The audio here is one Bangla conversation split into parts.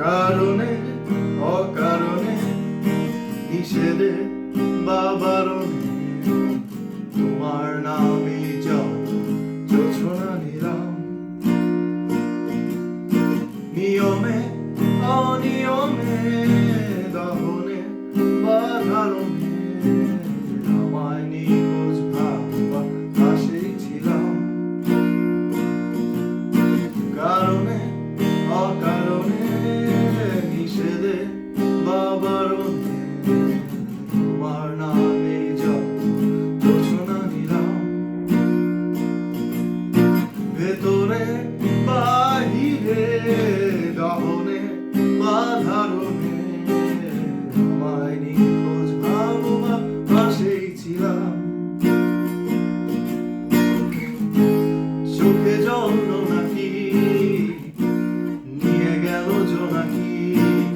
কারণে অকারণে নিষেধে বা বারণে তোমার নামে যত জোছনা নিলাম। নিয়মে অনিয়মে দহনে বা ধারণে আমায় নিখোঁজ ভাববা পাশেই ছিলাম। কারণে অকারণে নিষেধে বা বারণে তোমার নামে যত জোছনা নিলাম। ভেতরে বাহিরে দহনে বা ধারণে আমায় নিখোঁজ ভাববা পাশেই ছিলাম। চোখে জল নাকি নিয়ে গেল জোনাকি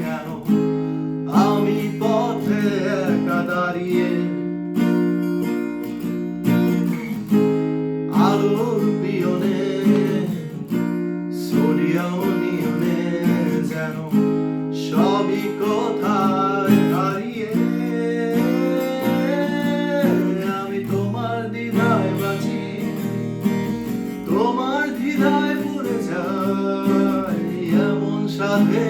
কেন আমি পথে একা দাঁড়িয়ে। আলোর পিয়নে সোডিয়াম নিয়নে যেন সবই কোথায় হারিয়ে। আমি তোমার দ্বিধায় বাঁচি, তোমার দ্বিধায় পড়ে যাই, এমন সাধে